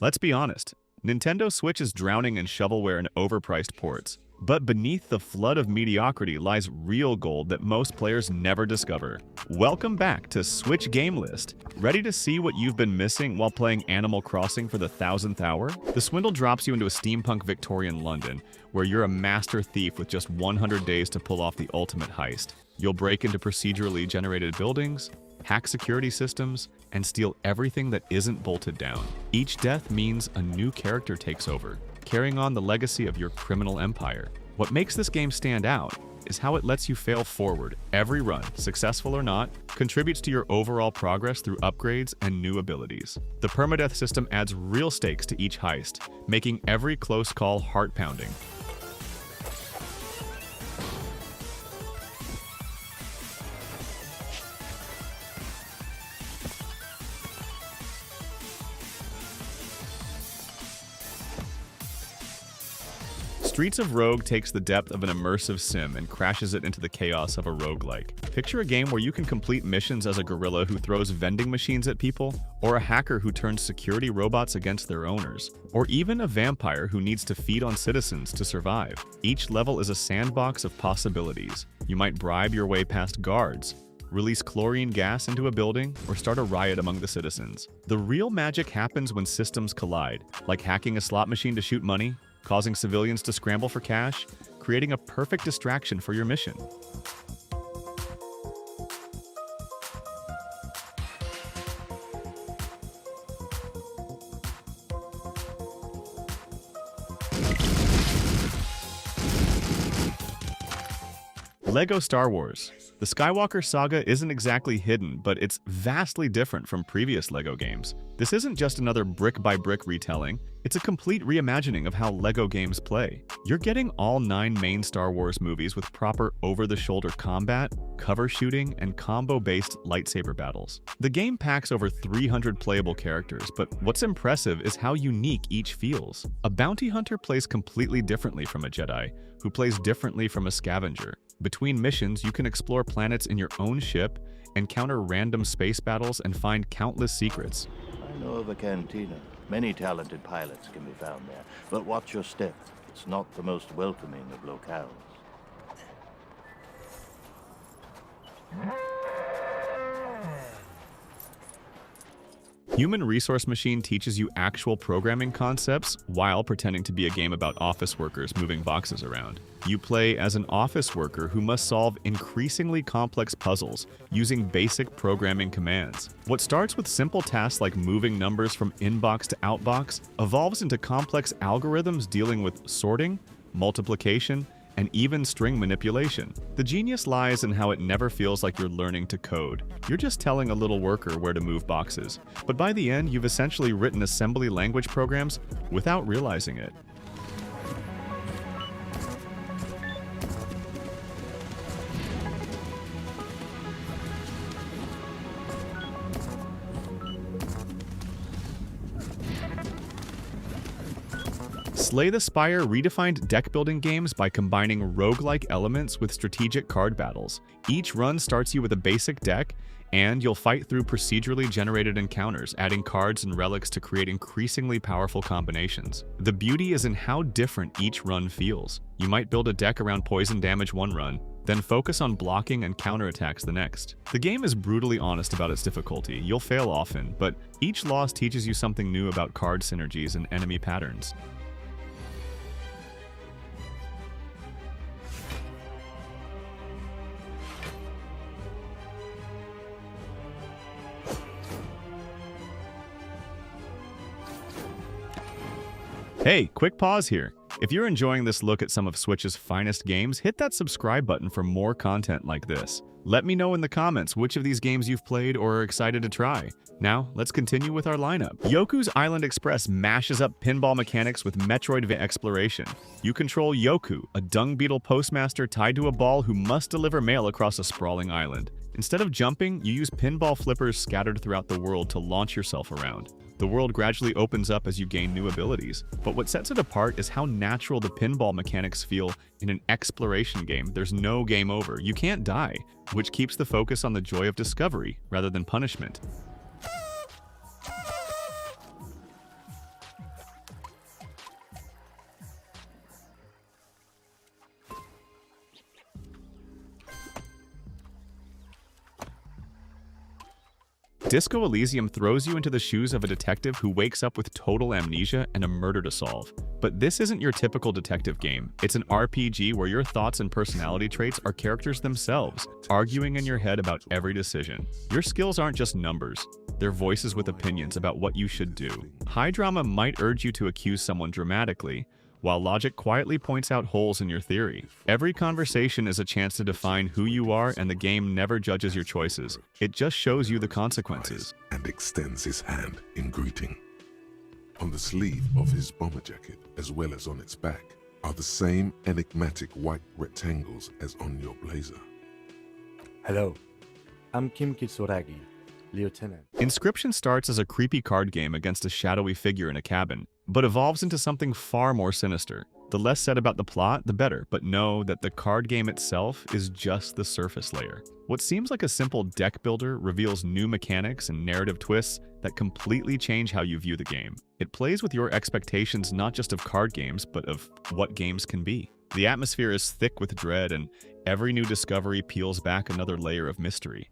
Let's be honest, Nintendo Switch is drowning in shovelware and overpriced ports. But beneath the flood of mediocrity lies real gold that most players never discover. Welcome back to Switch Game List. Ready to see what you've been missing while playing Animal Crossing for the 1000th hour? The Swindle drops you into a steampunk Victorian London, where you're a master thief with just 100 days to pull off the ultimate heist. You'll break into procedurally generated buildings, hack security systems, and steal everything that isn't bolted down. Each death means a new character takes over, carrying on the legacy of your criminal empire. What makes this game stand out is how it lets you fail forward. Every run, successful or not, contributes to your overall progress through upgrades and new abilities. The permadeath system adds real stakes to each heist, making every close call heart-pounding. Streets of Rogue takes the depth of an immersive sim and crashes it into the chaos of a roguelike. Picture a game where you can complete missions as a gorilla who throws vending machines at people, or a hacker who turns security robots against their owners, or even a vampire who needs to feed on citizens to survive. Each level is a sandbox of possibilities. You might bribe your way past guards, release chlorine gas into a building, or start a riot among the citizens. The real magic happens when systems collide, like hacking a slot machine to shoot money, causing civilians to scramble for cash, creating a perfect distraction for your mission. LEGO Star Wars. The Skywalker saga isn't exactly hidden, but it's vastly different from previous LEGO games. This isn't just another brick-by-brick retelling, it's a complete reimagining of how LEGO games play. You're getting all 9 main Star Wars movies with proper over-the-shoulder combat, cover shooting, and combo-based lightsaber battles. The game packs over 300 playable characters, but what's impressive is how unique each feels. A bounty hunter plays completely differently from a Jedi, who plays differently from a scavenger. Between missions, you can explore planets in your own ship, encounter random space battles, and find countless secrets. I know of a cantina. Many talented pilots can be found there. But watch your step. It's not the most welcoming of locales. Human Resource Machine teaches you actual programming concepts while pretending to be a game about office workers moving boxes around. You play as an office worker who must solve increasingly complex puzzles using basic programming commands. What starts with simple tasks like moving numbers from inbox to outbox evolves into complex algorithms dealing with sorting, multiplication, and even string manipulation. The genius lies in how it never feels like you're learning to code. You're just telling a little worker where to move boxes. But by the end, you've essentially written assembly language programs without realizing it. Slay the Spire redefined deck-building games by combining roguelike elements with strategic card battles. Each run starts you with a basic deck, and you'll fight through procedurally generated encounters, adding cards and relics to create increasingly powerful combinations. The beauty is in how different each run feels. You might build a deck around poison damage one run, then focus on blocking and counterattacks the next. The game is brutally honest about its difficulty. You'll fail often, but each loss teaches you something new about card synergies and enemy patterns. Hey, quick pause here. If you're enjoying this look at some of Switch's finest games, hit that subscribe button for more content like this. Let me know in the comments which of these games you've played or are excited to try. Now, let's continue with our lineup. Yoku's Island Express mashes up pinball mechanics with Metroidvania exploration. You control Yoku, a dung beetle postmaster tied to a ball who must deliver mail across a sprawling island. Instead of jumping, you use pinball flippers scattered throughout the world to launch yourself around. The world gradually opens up as you gain new abilities, but what sets it apart is how natural the pinball mechanics feel in an exploration game. There's no game over. You can't die, which keeps the focus on the joy of discovery rather than punishment. Disco Elysium throws you into the shoes of a detective who wakes up with total amnesia and a murder to solve. But this isn't your typical detective game. It's an RPG where your thoughts and personality traits are characters themselves, arguing in your head about every decision. Your skills aren't just numbers. They're voices with opinions about what you should do. High drama might urge you to accuse someone dramatically, while logic quietly points out holes in your theory. Every conversation is a chance to define who you are, and the game never judges your choices. It just shows you the consequences. And extends his hand in greeting. On the sleeve of his bomber jacket, as well as on its back, are the same enigmatic white rectangles as on your blazer. Hello, I'm Kim Kitsuragi, Lieutenant. Inscryption starts as a creepy card game against a shadowy figure in a cabin, but evolves into something far more sinister. The less said about the plot, the better, but know that the card game itself is just the surface layer. What seems like a simple deck builder reveals new mechanics and narrative twists that completely change how you view the game. It plays with your expectations not just of card games, but of what games can be. The atmosphere is thick with dread, and every new discovery peels back another layer of mystery.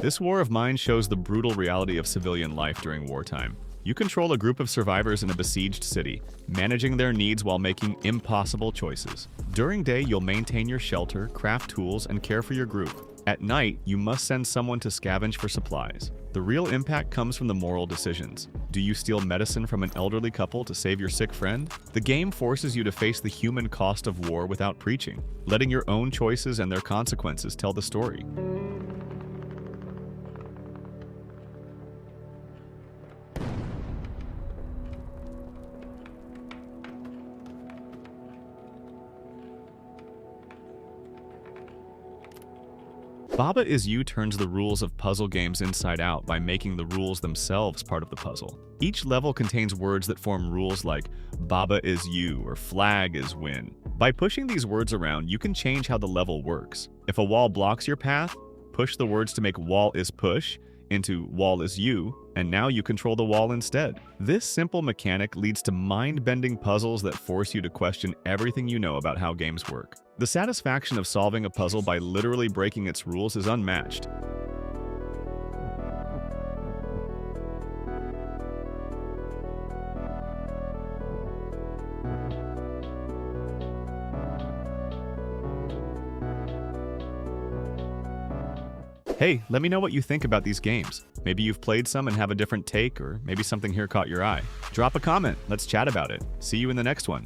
This War of Mine shows the brutal reality of civilian life during wartime. You control a group of survivors in a besieged city, managing their needs while making impossible choices. During day, you'll maintain your shelter, craft tools, and care for your group. At night, you must send someone to scavenge for supplies. The real impact comes from the moral decisions. Do you steal medicine from an elderly couple to save your sick friend? The game forces you to face the human cost of war without preaching, letting your own choices and their consequences tell the story. Baba Is You turns the rules of puzzle games inside out by making the rules themselves part of the puzzle. Each level contains words that form rules like Baba is you or flag is win. By pushing these words around, you can change how the level works. If a wall blocks your path, push the words to make wall is push into wall is you, and now you control the wall instead. This simple mechanic leads to mind-bending puzzles that force you to question everything you know about how games work. The satisfaction of solving a puzzle by literally breaking its rules is unmatched. Hey, let me know what you think about these games. Maybe you've played some and have a different take, or maybe something here caught your eye. Drop a comment, let's chat about it. See you in the next one.